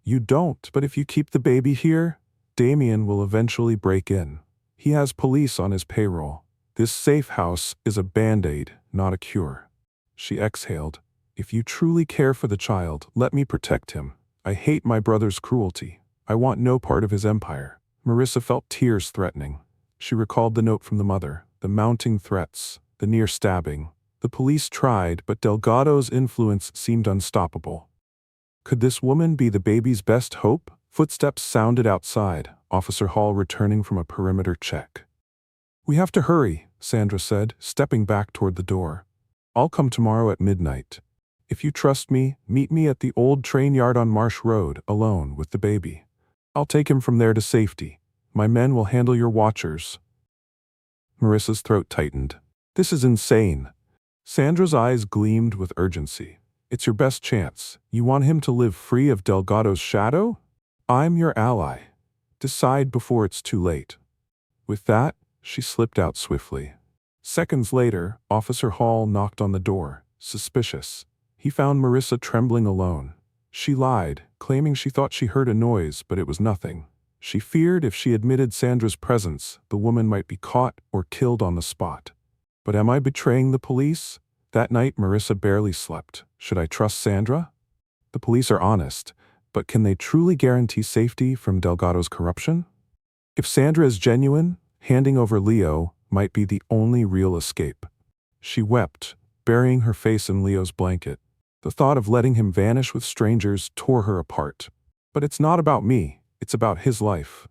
You don't, but if you keep the baby here, Damien will eventually break in. He has police on his payroll. This safe house is a band-aid, not a cure. She exhaled. If you truly care for the child, let me protect him. I hate my brother's cruelty. I want no part of his empire. Marissa felt tears threatening. She recalled the note from the mother, the mounting threats, the near stabbing. The police tried, but Delgado's influence seemed unstoppable. Could this woman be the baby's best hope? Footsteps sounded outside, Officer Hall returning from a perimeter check. We have to hurry, Sandra said, stepping back toward the door. I'll come tomorrow at midnight. If you trust me, meet me at the old train yard on Marsh Road, alone with the baby. I'll take him from there to safety. My men will handle your watchers. Marissa's throat tightened. This is insane. Sandra's eyes gleamed with urgency. It's your best chance. You want him to live free of Delgado's shadow? I'm your ally. Decide before it's too late. With that, she slipped out swiftly. Seconds later, Officer Hall knocked on the door, suspicious. He found Marissa trembling alone. She lied, claiming she thought she heard a noise, but it was nothing. She feared if she admitted Sandra's presence, the woman might be caught or killed on the spot. But am I betraying the police? That night, Marissa barely slept. Should I trust Sandra? The police are honest, but can they truly guarantee safety from Delgado's corruption? If Sandra is genuine, handing over Leo might be the only real escape. She wept, burying her face in Leo's blanket. The thought of letting him vanish with strangers tore her apart. But it's not about me, it's about his life.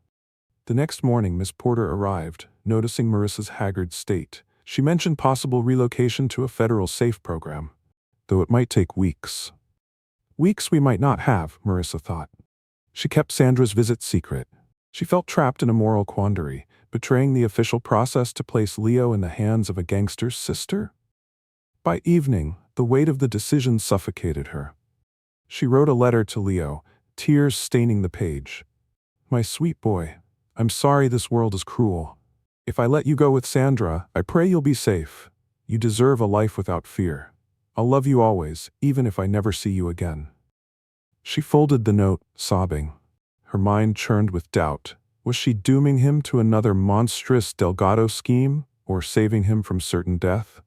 The next morning, Miss Porter arrived, noticing Marissa's haggard state. She mentioned possible relocation to a federal SAFE program, though it might take weeks. Weeks we might not have, Marissa thought. She kept Sandra's visit secret. She felt trapped in a moral quandary, betraying the official process to place Leo in the hands of a gangster's sister. By evening, the weight of the decision suffocated her. She wrote a letter to Leo, tears staining the page. My sweet boy, I'm sorry this world is cruel. If I let you go with Sandra, I pray you'll be safe. You deserve a life without fear. I'll love you always, even if I never see you again. She folded the note, sobbing. Her mind churned with doubt. Was she dooming him to another monstrous Delgado scheme, or saving him from certain death?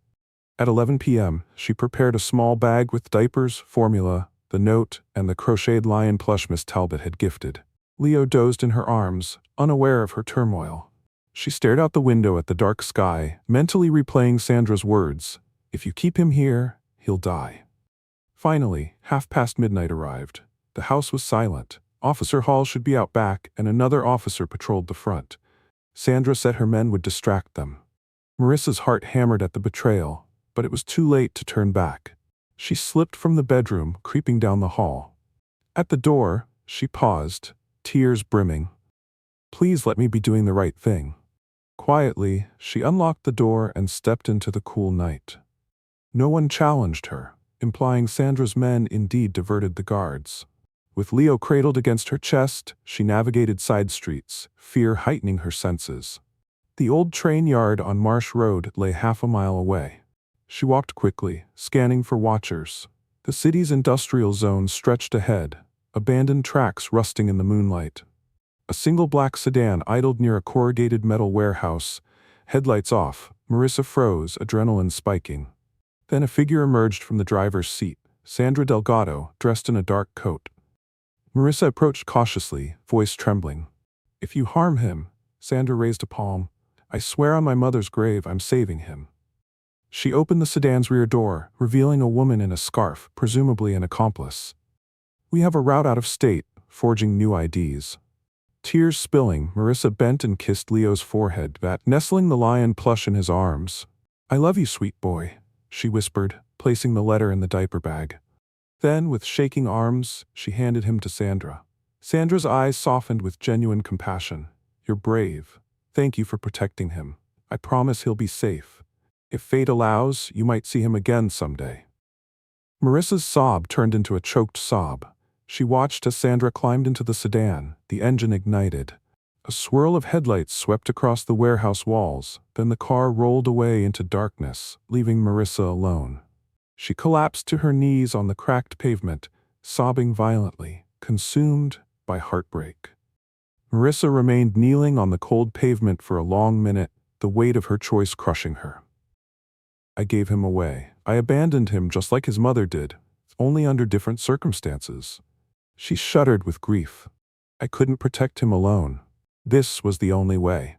At 11 p.m., she prepared a small bag with diapers, formula, the note, and the crocheted lion plush Miss Talbot had gifted. Leo dozed in her arms, unaware of her turmoil. She stared out the window at the dark sky, mentally replaying Sandra's words. If you keep him here, he'll die. Finally, midnight arrived. The house was silent. Officer Hall should be out back, and another officer patrolled the front. Sandra said her men would distract them. Marissa's heart hammered at the betrayal, but it was too late to turn back. She slipped from the bedroom, creeping down the hall. At the door, she paused, tears brimming. Please let me be doing the right thing. Quietly, she unlocked the door and stepped into the cool night. No one challenged her, implying Sandra's men indeed diverted the guards. With Leo cradled against her chest, she navigated side streets, fear heightening her senses. The old train yard on Marsh Road lay half a mile away. She walked quickly, scanning for watchers. The city's industrial zone stretched ahead, abandoned tracks rusting in the moonlight. A single black sedan idled near a corrugated metal warehouse. Headlights off, Marissa froze, adrenaline spiking. Then a figure emerged from the driver's seat, Sandra Delgado, dressed in a dark coat. Marissa approached cautiously, voice trembling. If you harm him, Sandra raised a palm, I swear on my mother's grave I'm saving him. She opened the sedan's rear door, revealing a woman in a scarf, presumably an accomplice. We have a route out of state, forging new IDs. Tears spilling, Marissa bent and kissed Leo's forehead, nestling the lion plush in his arms. I love you, sweet boy, she whispered, placing the letter in the diaper bag. Then, with shaking arms, she handed him to Sandra. Sandra's eyes softened with genuine compassion. You're brave. Thank you for protecting him. I promise he'll be safe. If fate allows, you might see him again someday. Marissa's sob turned into a choked sob. She watched as Sandra climbed into the sedan, the engine ignited. A swirl of headlights swept across the warehouse walls, then the car rolled away into darkness, leaving Marissa alone. She collapsed to her knees on the cracked pavement, sobbing violently, consumed by heartbreak. Marissa remained kneeling on the cold pavement for a long minute, the weight of her choice crushing her. I gave him away. I abandoned him just like his mother did, only under different circumstances. She shuddered with grief. I couldn't protect him alone. This was the only way.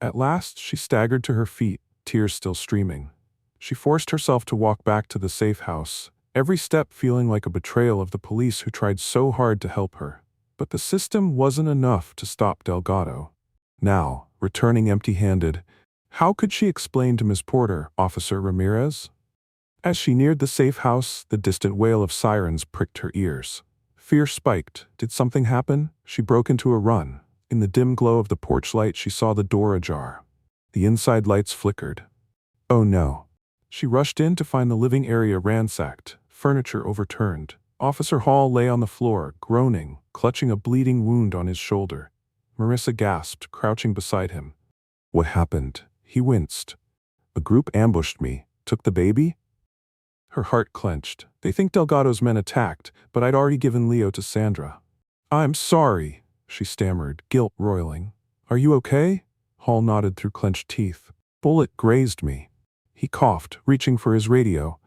At last, she staggered to her feet, tears still streaming. She forced herself to walk back to the safe house, every step feeling like a betrayal of the police who tried so hard to help her. But the system wasn't enough to stop Delgado. Now, returning empty-handed, how could she explain to Miss Porter, Officer Ramirez? As she neared the safe house, the distant wail of sirens pricked her ears. Fear spiked. Did something happen? She broke into a run. In the dim glow of the porch light, she saw the door ajar. The inside lights flickered. Oh no. She rushed in to find the living area ransacked, furniture overturned. Officer Hall lay on the floor, groaning, clutching a bleeding wound on his shoulder. Marissa gasped, crouching beside him. What happened? He winced. A group ambushed me. Took the baby? Her heart clenched. They think Delgado's men attacked, but I'd already given Leo to Sandra. I'm sorry. she stammered, guilt roiling. Are you okay? Hall nodded through clenched teeth. Bullet grazed me. He coughed, reaching for his radio.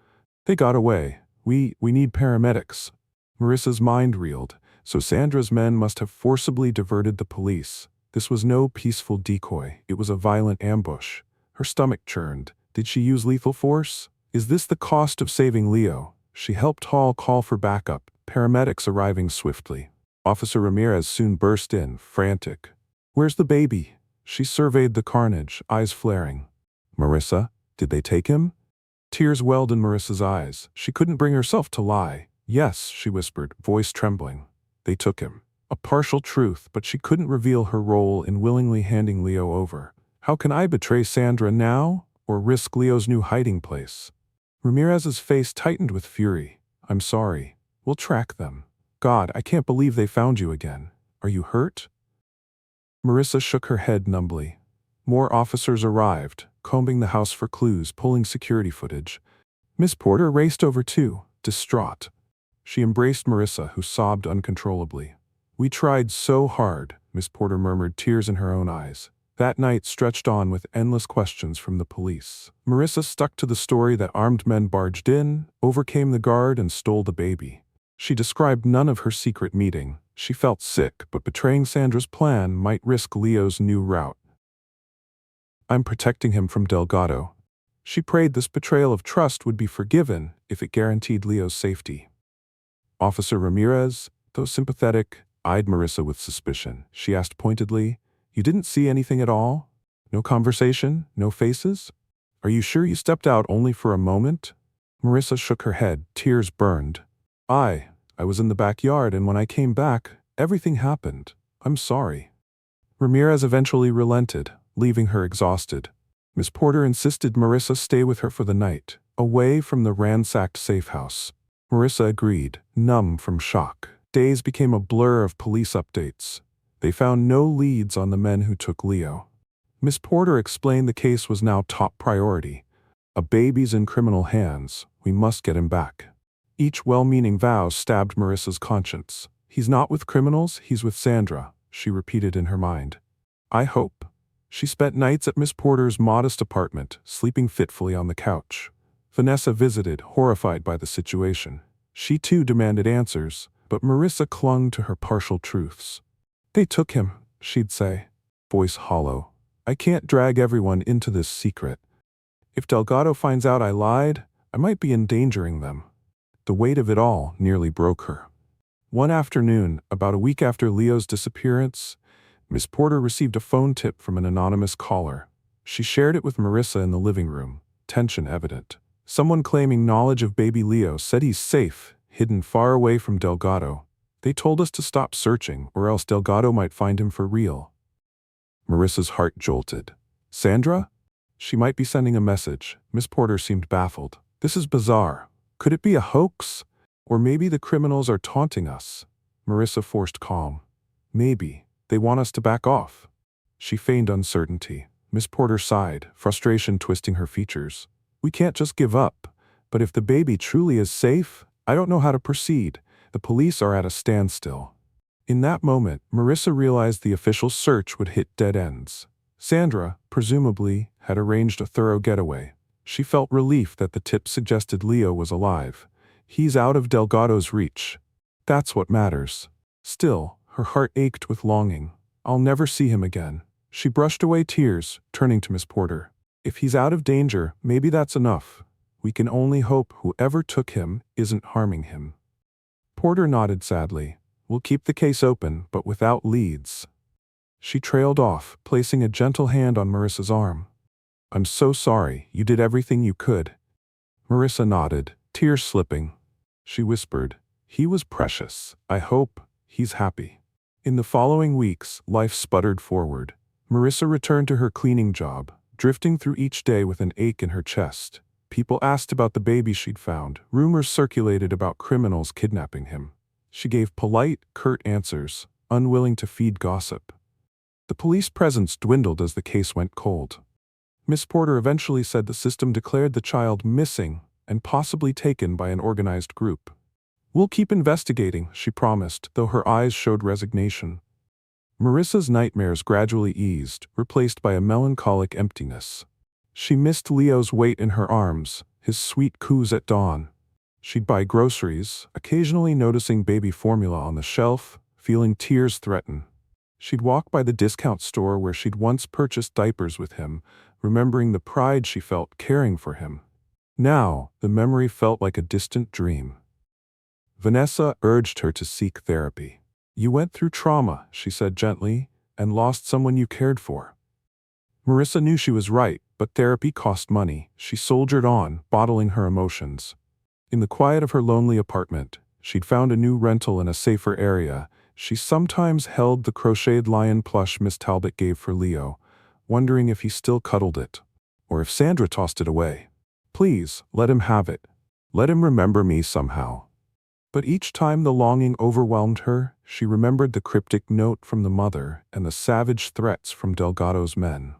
They got away. We need paramedics. Marissa's mind reeled. So Sandra's men must have forcibly diverted the police. This was no peaceful decoy. It was a violent ambush. Her stomach churned. Did she use lethal force? Is this the cost of saving Leo? She helped Hall call for backup, paramedics arriving swiftly. Officer Ramirez soon burst in, frantic. Where's the baby? She surveyed the carnage, eyes flaring. Marissa, did they take him? Tears welled in Marissa's eyes. She couldn't bring herself to lie. Yes, she whispered, voice trembling. They took him. A partial truth, but she couldn't reveal her role in willingly handing Leo over. How can I betray Sandra now, or risk Leo's new hiding place? Ramirez's face tightened with fury. I'm sorry. We'll track them. God, I can't believe they found you again. Are you hurt? Marissa shook her head numbly. More officers arrived, combing the house for clues, pulling security footage. Miss Porter raced over too, distraught. She embraced Marissa, who sobbed uncontrollably. We tried so hard, Miss Porter murmured, tears in her own eyes. That night stretched on with endless questions from the police. Marissa stuck to the story that armed men barged in, overcame the guard, and stole the baby. She described none of her secret meeting. She felt sick, but betraying Sandra's plan might risk Leo's new route. I'm protecting him from Delgado. She prayed this betrayal of trust would be forgiven if it guaranteed Leo's safety. Officer Ramirez, though sympathetic, eyed Marissa with suspicion. She asked pointedly, You didn't see anything at all? No conversation? No faces? Are you sure you stepped out only for a moment? Marissa shook her head, tears burned. I was in the backyard, and when I came back, everything happened. I'm sorry. Ramirez eventually relented, leaving her exhausted. Miss Porter insisted Marissa stay with her for the night, away from the ransacked safe house. Marissa agreed, numb from shock. Days became a blur of police updates. They found no leads on the men who took Leo. Miss Porter explained the case was now top priority. A baby's in criminal hands. We must get him back. Each well-meaning vow stabbed Marissa's conscience. He's not with criminals, he's with Sandra, she repeated in her mind. I hope. She spent nights at Miss Porter's modest apartment, sleeping fitfully on the couch. Vanessa visited, horrified by the situation. She too demanded answers, but Marissa clung to her partial truths. They took him, she'd say, voice hollow. I can't drag everyone into this secret. If Delgado finds out I lied, I might be endangering them. The weight of it all nearly broke her. One afternoon, about a week after Leo's disappearance, Miss Porter received a phone tip from an anonymous caller. She shared it with Marissa in the living room, tension evident. Someone claiming knowledge of baby Leo said he's safe, hidden far away from Delgado. They told us to stop searching, or else Delgado might find him for real. Marissa's heart jolted. Sandra? She might be sending a message. Miss Porter seemed baffled. This is bizarre. Could it be a hoax? Or maybe the criminals are taunting us? Marissa forced calm. Maybe. They want us to back off. She feigned uncertainty. Miss Porter sighed, frustration twisting her features. We can't just give up. But if the baby truly is safe, I don't know how to proceed. The police are at a standstill. In that moment, Marissa realized the official search would hit dead ends. Sandra, presumably, had arranged a thorough getaway. She felt relief that the tip suggested Leo was alive. He's out of Delgado's reach. That's what matters. Still, her heart ached with longing. I'll never see him again. She brushed away tears, turning to Miss Porter. If he's out of danger, maybe that's enough. We can only hope whoever took him isn't harming him. Porter nodded sadly. We'll keep the case open, but without leads. She trailed off, placing a gentle hand on Marissa's arm. I'm so sorry, you did everything you could. Marissa nodded, tears slipping. She whispered, He was precious. I hope he's happy. In the following weeks, life sputtered forward. Marissa returned to her cleaning job, drifting through each day with an ache in her chest. People asked about the baby she'd found. Rumors circulated about criminals kidnapping him. She gave polite, curt answers, unwilling to feed gossip. The police presence dwindled as the case went cold. Miss Porter eventually said the system declared the child missing and possibly taken by an organized group. We'll keep investigating, she promised, though her eyes showed resignation. Marissa's nightmares gradually eased, replaced by a melancholic emptiness. She missed Leo's weight in her arms, his sweet coos at dawn. She'd buy groceries, occasionally noticing baby formula on the shelf, feeling tears threaten. She'd walk by the discount store where she'd once purchased diapers with him, remembering the pride she felt caring for him. Now, the memory felt like a distant dream. Vanessa urged her to seek therapy. "You went through trauma," she said gently, "and lost someone you cared for." Marissa knew she was right, but therapy cost money. She soldiered on, bottling her emotions. In the quiet of her lonely apartment, she'd found a new rental in a safer area. She sometimes held the crocheted lion plush Miss Talbot gave for Leo, wondering if he still cuddled it, or if Sandra tossed it away. Please, let him have it. Let him remember me somehow. But each time the longing overwhelmed her, she remembered the cryptic note from the mother and the savage threats from Delgado's men.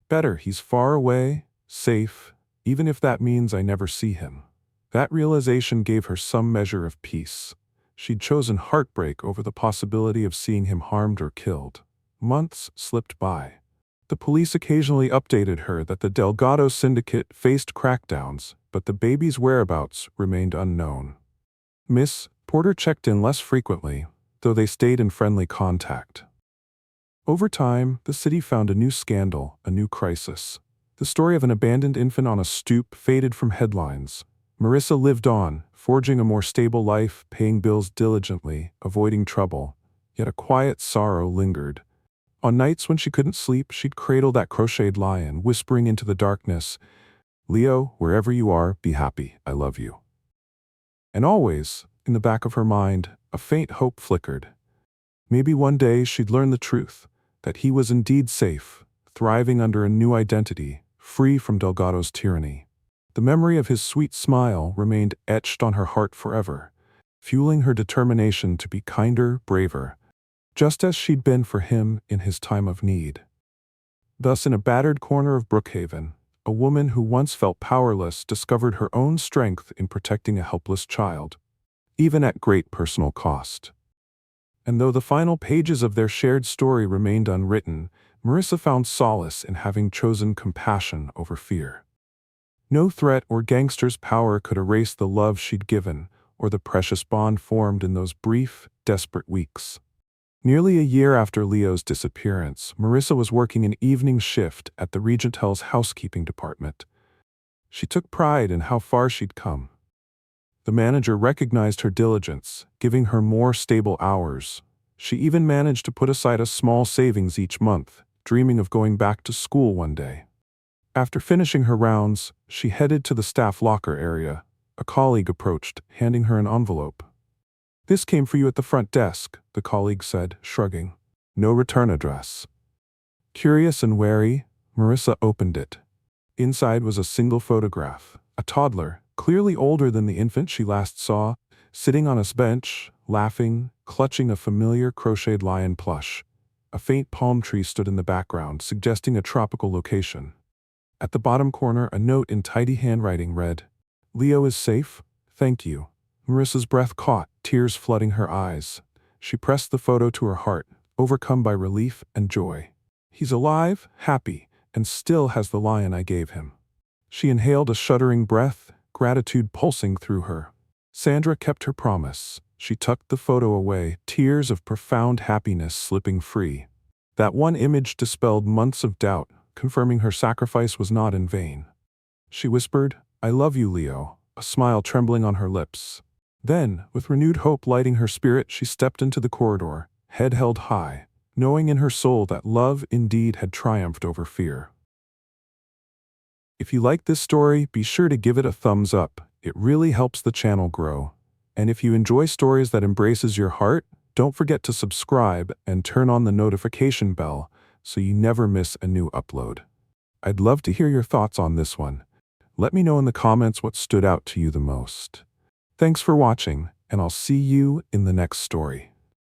Better he's far away, safe, even if that means I never see him. That realization gave her some measure of peace. She'd chosen heartbreak over the possibility of seeing him harmed or killed. Months slipped by. The police occasionally updated her that the Delgado syndicate faced crackdowns, but the baby's whereabouts remained unknown. Miss Porter checked in less frequently, though they stayed in friendly contact. Over time, the city found a new scandal, a new crisis. The story of an abandoned infant on a stoop faded from headlines. Marissa lived on, forging a more stable life, paying bills diligently, avoiding trouble. Yet a quiet sorrow lingered. On nights when she couldn't sleep, she'd cradle that crocheted lion, whispering into the darkness, "Leo, wherever you are, be happy, I love you." And always, in the back of her mind, a faint hope flickered. Maybe one day she'd learn the truth, that he was indeed safe, thriving under a new identity, free from Delgado's tyranny. The memory of his sweet smile remained etched on her heart forever, fueling her determination to be kinder, braver, just as she'd been for him in his time of need. Thus, in a battered corner of Brookhaven, a woman who once felt powerless discovered her own strength in protecting a helpless child, even at great personal cost. And though the final pages of their shared story remained unwritten, Marissa found solace in having chosen compassion over fear. No threat or gangster's power could erase the love she'd given, or the precious bond formed in those brief, desperate weeks. Nearly a year after Leo's disappearance, Marissa was working an evening shift at the Regent Hell's housekeeping department. She took pride in how far she'd come. The manager recognized her diligence, giving her more stable hours. She even managed to put aside a small savings each month, dreaming of going back to school one day. After finishing her rounds, she headed to the staff locker area. A colleague approached, handing her an envelope. "This came for you at the front desk," the colleague said, shrugging. "No return address." Curious and wary, Marissa opened it. Inside was a single photograph, a toddler, clearly older than the infant she last saw, sitting on a bench, laughing, clutching a familiar crocheted lion plush. A faint palm tree stood in the background, suggesting a tropical location. At the bottom corner, a note in tidy handwriting read, "Leo is safe? Thank you." Marissa's breath caught, tears flooding her eyes. She pressed the photo to her heart, overcome by relief and joy. "He's alive, happy, and still has the lion I gave him." She inhaled a shuddering breath, gratitude pulsing through her. Sandra kept her promise. She tucked the photo away, tears of profound happiness slipping free. That one image dispelled months of doubt, confirming her sacrifice was not in vain. She whispered, "I love you, Leo," a smile trembling on her lips. Then, with renewed hope lighting her spirit, she stepped into the corridor, head held high, knowing in her soul that love indeed had triumphed over fear. If you like this story, be sure to give it a thumbs up. It really helps the channel grow. And if you enjoy stories that embraces your heart, don't forget to subscribe and turn on the notification bell so you never miss a new upload. I'd love to hear your thoughts on this one. Let me know in the comments what stood out to you the most. Thanks for watching, and I'll see you in the next story.